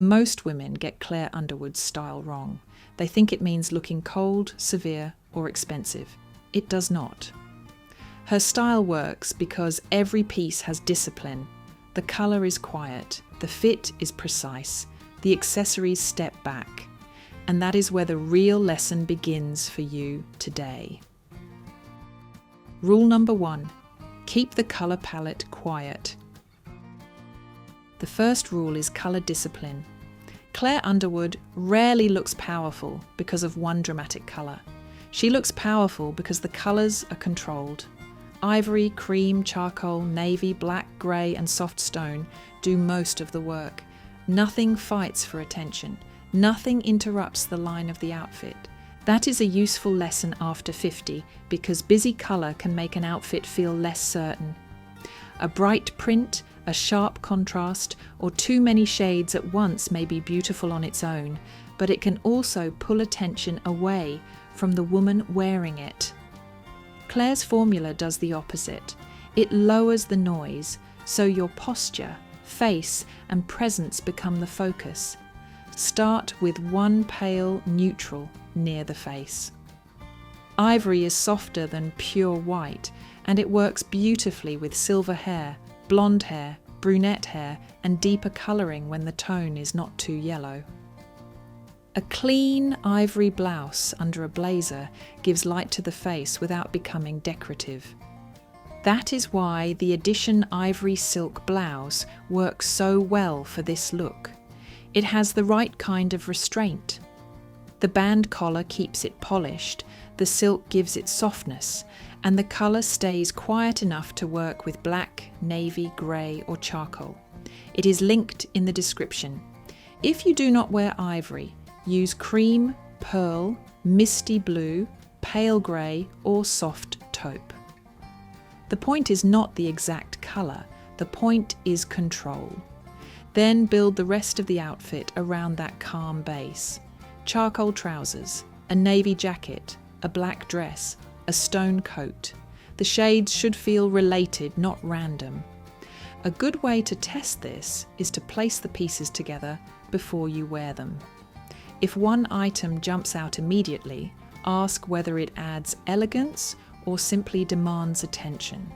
Most women get Claire Underwood's style wrong. They think it means looking cold, severe, or expensive. It does not. Her style works because every piece has discipline. The colour is quiet, the fit is precise, the accessories step back. And that is where the real lesson begins for you today. Rule number 1. Keep the colour palette quiet. The first rule is colour discipline. Claire Underwood rarely looks powerful because of one dramatic colour. She looks powerful because the colours are controlled. Ivory, cream, charcoal, navy, black, grey and soft stone do most of the work. Nothing fights for attention. Nothing interrupts the line of the outfit. That is a useful lesson after 50 because busy colour can make an outfit feel less certain. A bright print, a sharp contrast, or too many shades at once may be beautiful on its own, but it can also pull attention away from the woman wearing it. Claire's formula does the opposite. It lowers the noise, so your posture, face, and presence become the focus. Start with one pale neutral near the face. Ivory is softer than pure white, and it works beautifully with silver hair, blonde hair, brunette hair, and deeper colouring when the tone is not too yellow. A clean ivory blouse under a blazer gives light to the face without becoming decorative. That is why the Edition Ivory Silk blouse works so well for this look. It has the right kind of restraint. The band collar keeps it polished, the silk gives it softness, and the colour stays quiet enough to work with black, navy, grey or charcoal. It is linked in the description. If you do not wear ivory, use cream, pearl, misty blue, pale grey or soft taupe. The point is not the exact colour, the point is control. Then build the rest of the outfit around that calm base. Charcoal trousers, a navy jacket, a black dress, a stone coat. The shades should feel related, not random. A good way to test this is to place the pieces together before you wear them. If one item jumps out immediately, ask whether it adds elegance or simply demands attention.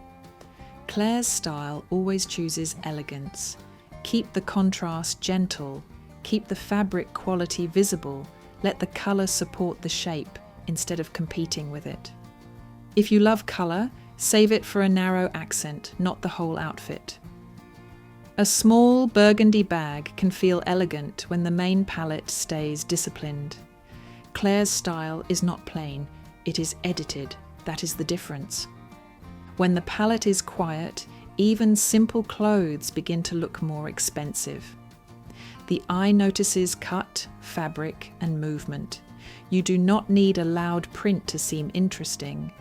Claire's style always chooses elegance. Keep the contrast gentle, keep the fabric quality visible, let the colour support the shape instead of competing with it. If you love colour, save it for a narrow accent, not the whole outfit. A small burgundy bag can feel elegant when the main palette stays disciplined. Claire's style is not plain, it is edited. That is the difference. When the palette is quiet, even simple clothes begin to look more expensive. The eye notices cut, fabric, and movement. You do not need a loud print to seem interesting.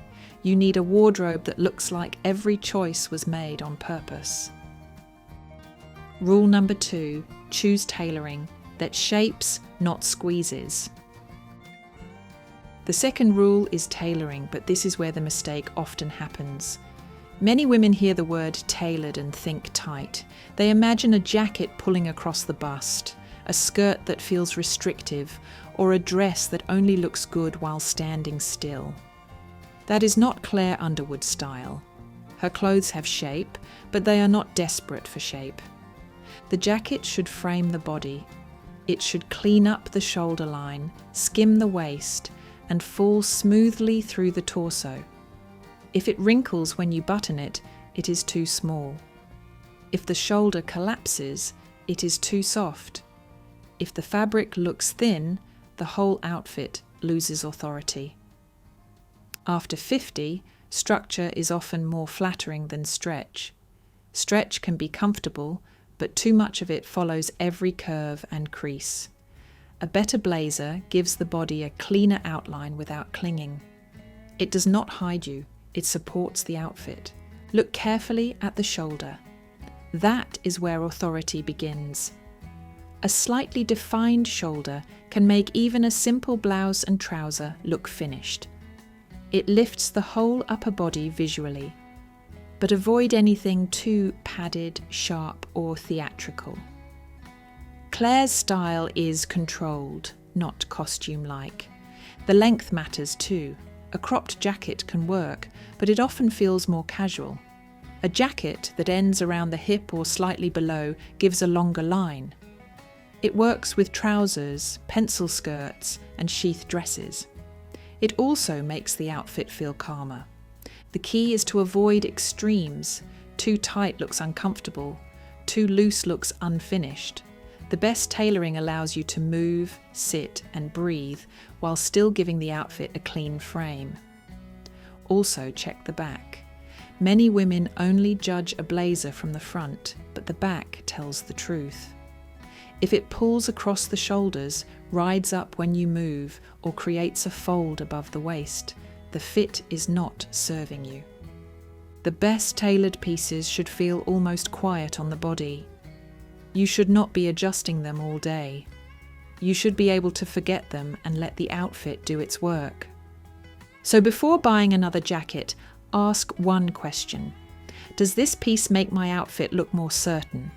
You need a wardrobe that looks like every choice was made on purpose. Rule number 2, choose tailoring that shapes, not squeezes. The second rule is tailoring, but this is where the mistake often happens. Many women hear the word tailored and think tight. They imagine a jacket pulling across the bust, a skirt that feels restrictive, or a dress that only looks good while standing still. That is not Claire Underwood's style. Her clothes have shape, but they are not desperate for shape. The jacket should frame the body. It should clean up the shoulder line, skim the waist, and fall smoothly through the torso. If it wrinkles when you button it, it is too small. If the shoulder collapses, it is too soft. If the fabric looks thin, the whole outfit loses authority. After 50, structure is often more flattering than stretch. Stretch can be comfortable, but too much of it follows every curve and crease. A better blazer gives the body a cleaner outline without clinging. It does not hide you, it supports the outfit. Look carefully at the shoulder. That is where authority begins. A slightly defined shoulder can make even a simple blouse and trouser look finished. It lifts the whole upper body visually, but avoid anything too padded, sharp, or theatrical. Claire's style is controlled, not costume-like. The length matters too. A cropped jacket can work, but it often feels more casual. A jacket that ends around the hip or slightly below gives a longer line. It works with trousers, pencil skirts, and sheath dresses. It also makes the outfit feel calmer. The key is to avoid extremes. Too tight looks uncomfortable. Too loose looks unfinished. The best tailoring allows you to move, sit, and breathe while still giving the outfit a clean frame. Also, check the back. Many women only judge a blazer from the front, but the back tells the truth. If it pulls across the shoulders, rides up when you move, or creates a fold above the waist, the fit is not serving you. The best tailored pieces should feel almost quiet on the body. You should not be adjusting them all day. You should be able to forget them and let the outfit do its work. So before buying another jacket, ask one question. Does this piece make my outfit look more certain?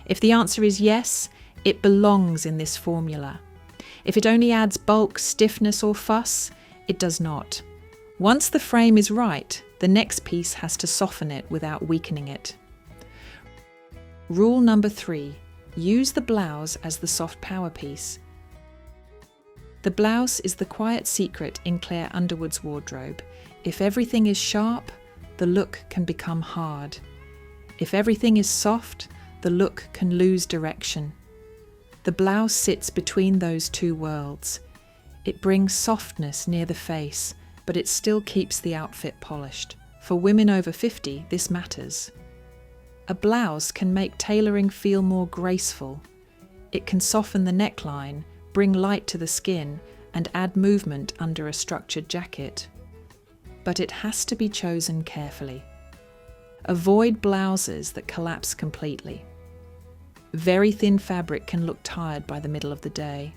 If the answer is yes, it belongs in this formula. If it only adds bulk, stiffness, or fuss, it does not. Once the frame is right, the next piece has to soften it without weakening it. Rule number 3, use the blouse as the soft power piece. The blouse is the quiet secret in Claire Underwood's wardrobe. If everything is sharp, the look can become hard. If everything is soft, the look can lose direction. The blouse sits between those two worlds. It brings softness near the face, but it still keeps the outfit polished. For women over 50, this matters. A blouse can make tailoring feel more graceful. It can soften the neckline, bring light to the skin, and add movement under a structured jacket. But it has to be chosen carefully. Avoid blouses that collapse completely. Very thin fabric can look tired by the middle of the day.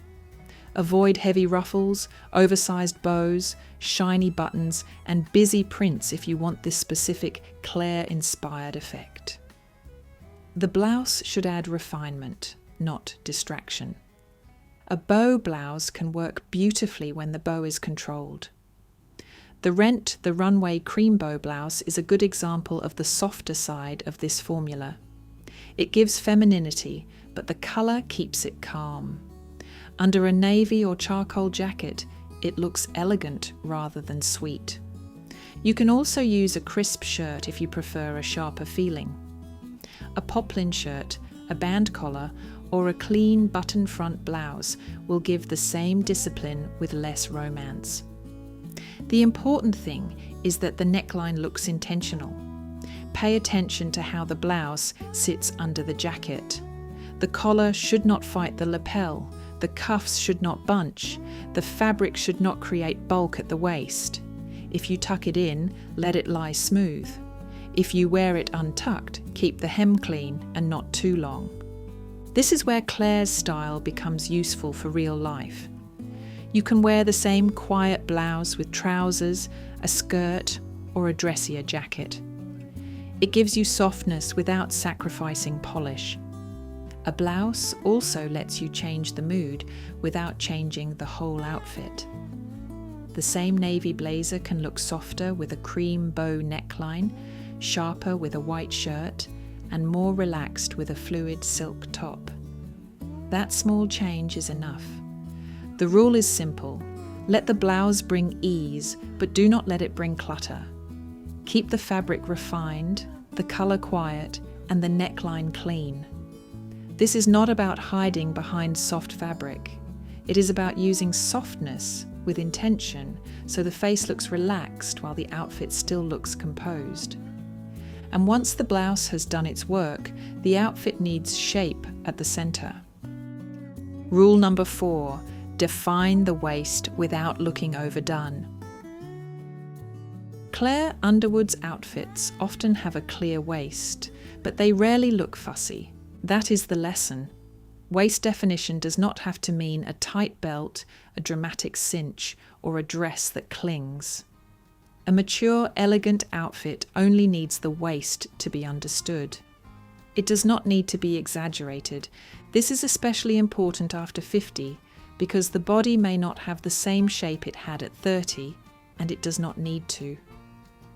Avoid heavy ruffles, oversized bows, shiny buttons, and busy prints if you want this specific Claire-inspired effect. The blouse should add refinement, not distraction. A bow blouse can work beautifully when the bow is controlled. The Rent the Runway cream bow blouse is a good example of the softer side of this formula. It gives femininity, but the colour keeps it calm. Under a navy or charcoal jacket, it looks elegant rather than sweet. You can also use a crisp shirt if you prefer a sharper feeling. A poplin shirt, a band collar, or a clean button front blouse will give the same discipline with less romance. The important thing is that the neckline looks intentional. Pay attention to how the blouse sits under the jacket. The collar should not fight the lapel, the cuffs should not bunch, the fabric should not create bulk at the waist. If you tuck it in, let it lie smooth. If you wear it untucked, keep the hem clean and not too long. This is where Claire's style becomes useful for real life. You can wear the same quiet blouse with trousers, a skirt, or a dressier jacket. It gives you softness without sacrificing polish. A blouse also lets you change the mood without changing the whole outfit. The same navy blazer can look softer with a cream bow neckline, sharper with a white shirt, and more relaxed with a fluid silk top. That small change is enough. The rule is simple. Let the blouse bring ease, but do not let it bring clutter. Keep the fabric refined, the colour quiet, and the neckline clean. This is not about hiding behind soft fabric. It is about using softness with intention so the face looks relaxed while the outfit still looks composed. And once the blouse has done its work, the outfit needs shape at the centre. Rule number 4, define the waist without looking overdone. Claire Underwood's outfits often have a clear waist, but they rarely look fussy. That is the lesson. Waist definition does not have to mean a tight belt, a dramatic cinch, or a dress that clings. A mature, elegant outfit only needs the waist to be understood. It does not need to be exaggerated. This is especially important after 50 because the body may not have the same shape it had at 30, and it does not need to.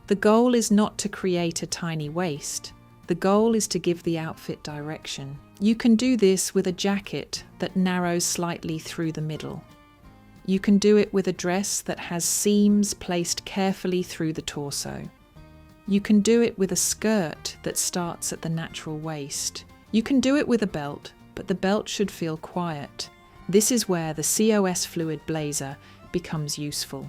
The goal is not to create a tiny waist. The goal is to give the outfit direction. You can do this with a jacket that narrows slightly through the middle. You can do it with a dress that has seams placed carefully through the torso. You can do it with a skirt that starts at the natural waist. You can do it with a belt, but the belt should feel quiet. This is where the COS fluid blazer becomes useful.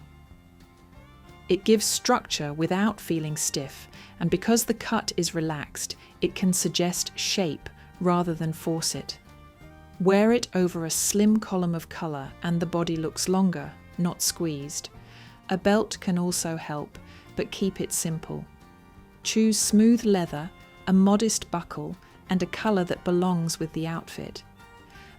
It gives structure without feeling stiff, and because the cut is relaxed, it can suggest shape rather than force it. Wear it over a slim column of colour and the body looks longer, not squeezed. A belt can also help, but keep it simple. Choose smooth leather, a modest buckle, and a colour that belongs with the outfit.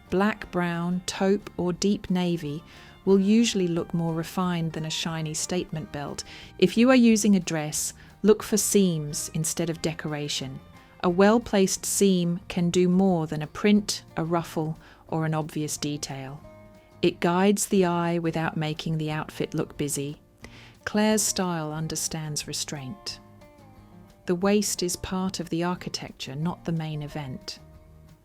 Black, brown, taupe, or deep navy will usually look more refined than a shiny statement belt. If you are using a dress, look for seams instead of decoration. A well-placed seam can do more than a print, a ruffle, or an obvious detail. It guides the eye without making the outfit look busy. Claire's style understands restraint. The waist is part of the architecture, not the main event.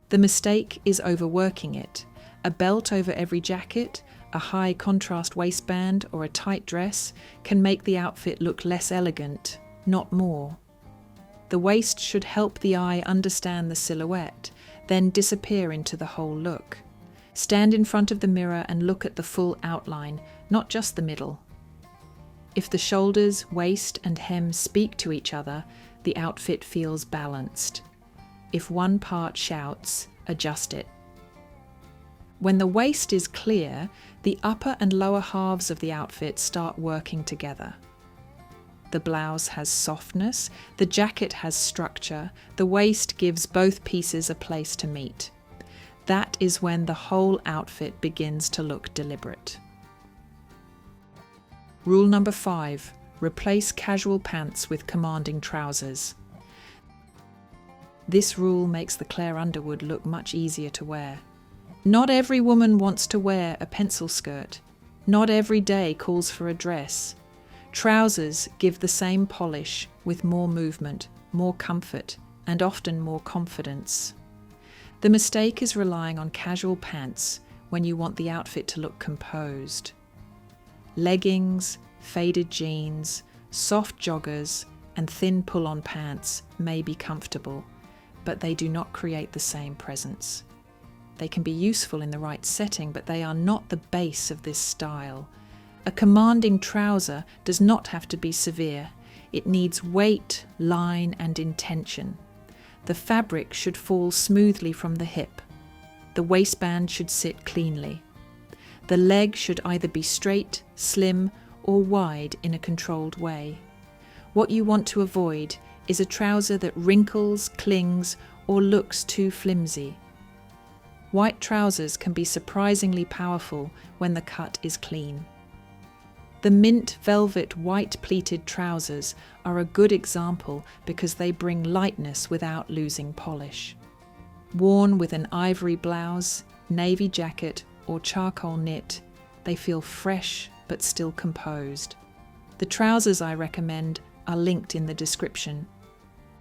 The mistake is overworking it. A belt over every jacket, a high contrast waistband, or a tight dress can make the outfit look less elegant, not more. The waist should help the eye understand the silhouette, then disappear into the whole look. Stand in front of the mirror and look at the full outline, not just the middle. If the shoulders, waist, and hem speak to each other, the outfit feels balanced. If one part shouts, adjust it. When the waist is clear, the upper and lower halves of the outfit start working together. The blouse has softness, the jacket has structure, the waist gives both pieces a place to meet. That is when the whole outfit begins to look deliberate. Rule number 5. Replace casual pants with commanding trousers. This rule makes the Claire Underwood look much easier to wear. Not every woman wants to wear a pencil skirt. Not every day calls for a dress. Trousers give the same polish with more movement, more comfort, and often more confidence. The mistake is relying on casual pants when you want the outfit to look composed. Leggings, faded jeans, soft joggers, and thin pull-on pants may be comfortable, but they do not create the same presence. They can be useful in the right setting, but they are not the base of this style. A commanding trouser does not have to be severe. It needs weight, line, and intention. The fabric should fall smoothly from the hip. The waistband should sit cleanly. The leg should either be straight, slim, or wide in a controlled way. What you want to avoid is a trouser that wrinkles, clings, or looks too flimsy. White trousers can be surprisingly powerful when the cut is clean. The mint velvet white pleated trousers are a good example because they bring lightness without losing polish. Worn with an ivory blouse, navy jacket, or charcoal knit, they feel fresh but still composed. The trousers I recommend are linked in the description.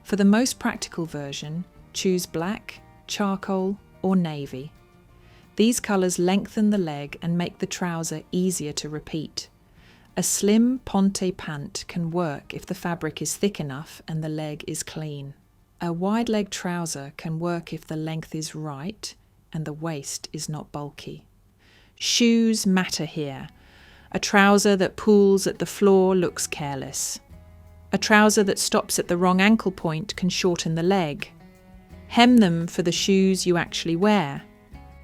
For the most practical version, choose black, charcoal, or navy. These colours lengthen the leg and make the trouser easier to repeat. A slim ponte pant can work if the fabric is thick enough and the leg is clean. A wide leg trouser can work if the length is right and the waist is not bulky. Shoes matter here. A trouser that pulls at the floor looks careless. A trouser that stops at the wrong ankle point can shorten the leg. Hem them for the shoes you actually wear.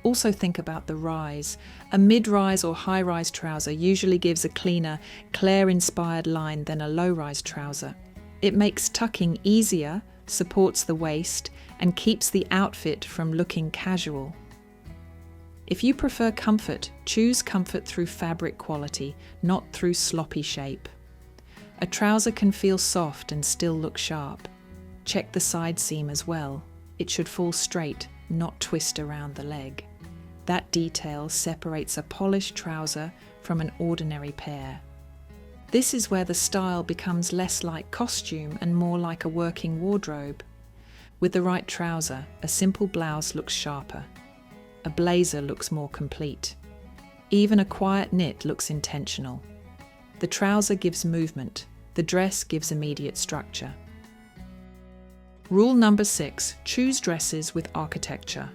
Also think about the rise. A mid-rise or high-rise trouser usually gives a cleaner, Claire-inspired line than a low-rise trouser. It makes tucking easier, supports the waist, and keeps the outfit from looking casual. If you prefer comfort, choose comfort through fabric quality, not through sloppy shape. A trouser can feel soft and still look sharp. Check the side seam as well. It should fall straight, not twist around the leg. That detail separates a polished trouser from an ordinary pair. This is where the style becomes less like costume and more like a working wardrobe. With the right trouser, a simple blouse looks sharper. A blazer looks more complete. Even a quiet knit looks intentional. The trouser gives movement. The dress gives immediate structure. Rule number 6, choose dresses with architecture.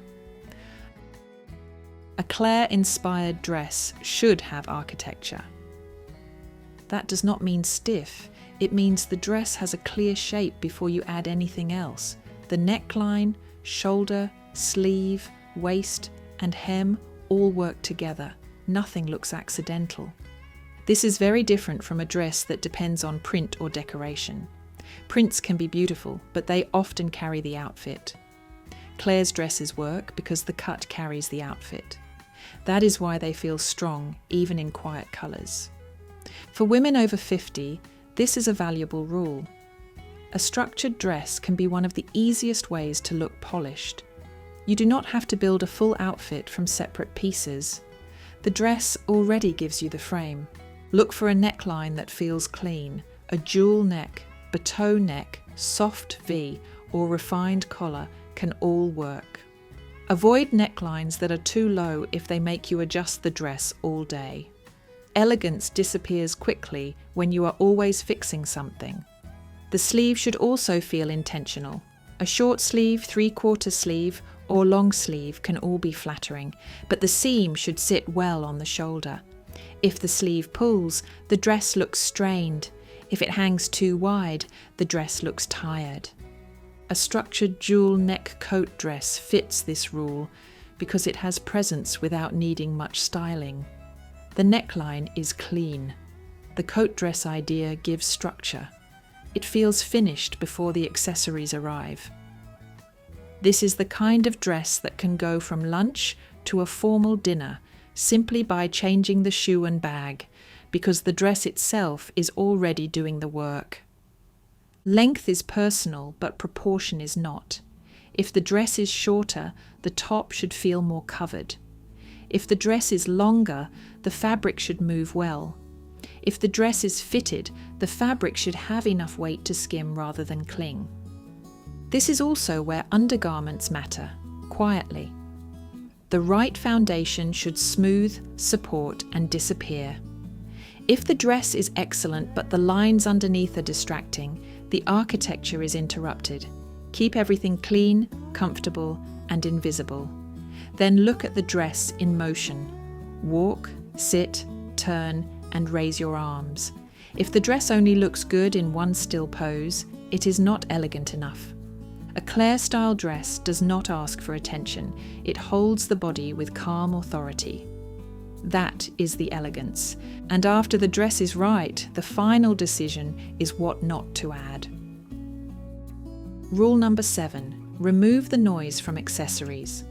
A Claire-inspired dress should have architecture. That does not mean stiff. It means the dress has a clear shape before you add anything else. The neckline, shoulder, sleeve, waist, and hem all work together. Nothing looks accidental. This is very different from a dress that depends on print or decoration. Prints can be beautiful, but they often carry the outfit. Claire's dresses work because the cut carries the outfit. That is why they feel strong, even in quiet colours. For women over 50, this is a valuable rule. A structured dress can be one of the easiest ways to look polished. You do not have to build a full outfit from separate pieces. The dress already gives you the frame. Look for a neckline that feels clean, a jewel neck, bateau neck, soft V, or refined collar can all work. Avoid necklines that are too low if they make you adjust the dress all day. Elegance disappears quickly when you are always fixing something. The sleeve should also feel intentional. A short sleeve, 3/4 sleeve, or long sleeve can all be flattering, but the seam should sit well on the shoulder. If the sleeve pulls, the dress looks strained. If it hangs too wide, the dress looks tired. A structured jewel neck coat dress fits this rule because it has presence without needing much styling. The neckline is clean. The coat dress idea gives structure. It feels finished before the accessories arrive. This is the kind of dress that can go from lunch to a formal dinner simply by changing the shoe and bag, because the dress itself is already doing the work. Length is personal, but proportion is not. If the dress is shorter, the top should feel more covered. If the dress is longer, the fabric should move well. If the dress is fitted, the fabric should have enough weight to skim rather than cling. This is also where undergarments matter, quietly. The right foundation should smooth, support, and disappear. If the dress is excellent but the lines underneath are distracting, the architecture is interrupted. Keep everything clean, comfortable, and invisible. Then look at the dress in motion. Walk, sit, turn, and raise your arms. If the dress only looks good in one still pose, it is not elegant enough. A Claire-style dress does not ask for attention. It holds the body with calm authority. That is the elegance. And after the dress is right, the final decision is what not to add. Rule number 7. Remove the noise from accessories.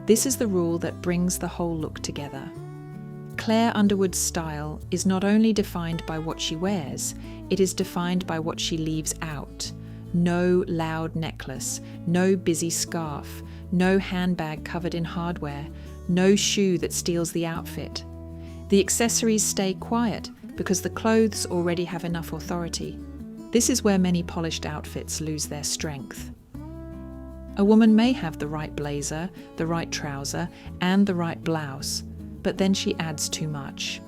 This is the rule that brings the whole look together. Claire Underwood's style is not only defined by what she wears, it is defined by what she leaves out. No loud necklace, no busy scarf, no handbag covered in hardware, no shoe that steals the outfit. The accessories stay quiet because the clothes already have enough authority. This is where many polished outfits lose their strength. A woman may have the right blazer, the right trouser, and the right blouse, but then she adds too much.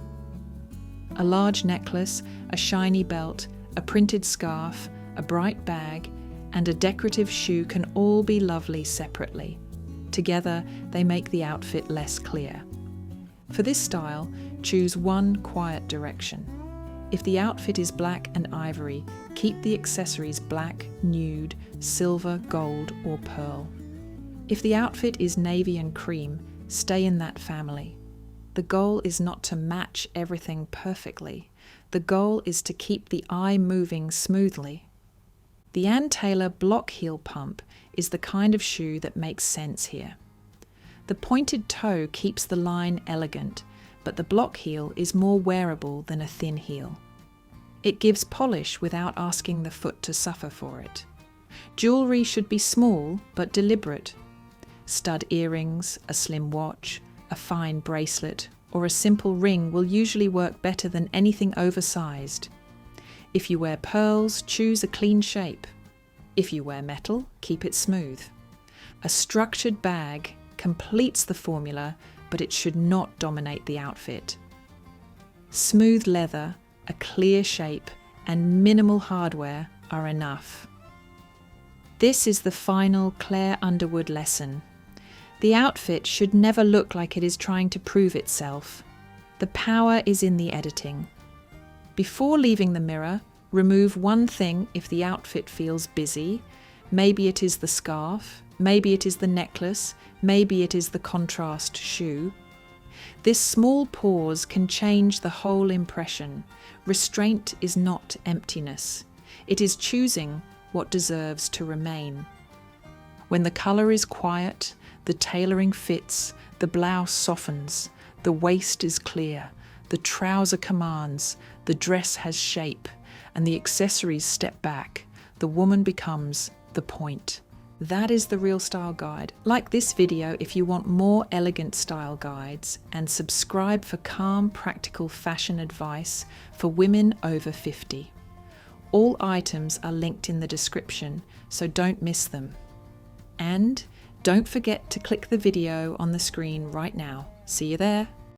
A large necklace, a shiny belt, a printed scarf, a bright bag, and a decorative shoe can all be lovely separately. Together, they make the outfit less clear. For this style, choose one quiet direction. If the outfit is black and ivory, keep the accessories black, nude, silver, gold, or pearl. If the outfit is navy and cream, stay in that family. The goal is not to match everything perfectly. The goal is to keep the eye moving smoothly. The Ann Taylor block heel pump is the kind of shoe that makes sense here. The pointed toe keeps the line elegant, but the block heel is more wearable than a thin heel. It gives polish without asking the foot to suffer for it. Jewellery should be small but deliberate. Stud earrings, a slim watch, a fine bracelet, or a simple ring will usually work better than anything oversized. If you wear pearls, choose a clean shape. If you wear metal, keep it smooth. A structured bag completes the formula, but it should not dominate the outfit. Smooth leather, a clear shape, and minimal hardware are enough. This is the final Claire Underwood lesson. The outfit should never look like it is trying to prove itself. The power is in the editing. Before leaving the mirror, remove one thing if the outfit feels busy. Maybe it is the scarf, maybe it is the necklace, maybe it is the contrast shoe. This small pause can change the whole impression. Restraint is not emptiness. It is choosing what deserves to remain. When the colour is quiet, the tailoring fits, the blouse softens, the waist is clear, the trouser commands, the dress has shape, and the accessories step back, the woman becomes the point. That is the Real Style Guide. Like this video if you want more elegant style guides, and subscribe for calm, practical fashion advice for women over 50. All items are linked in the description, so don't miss them. And don't forget to click the video on the screen right now. See you there.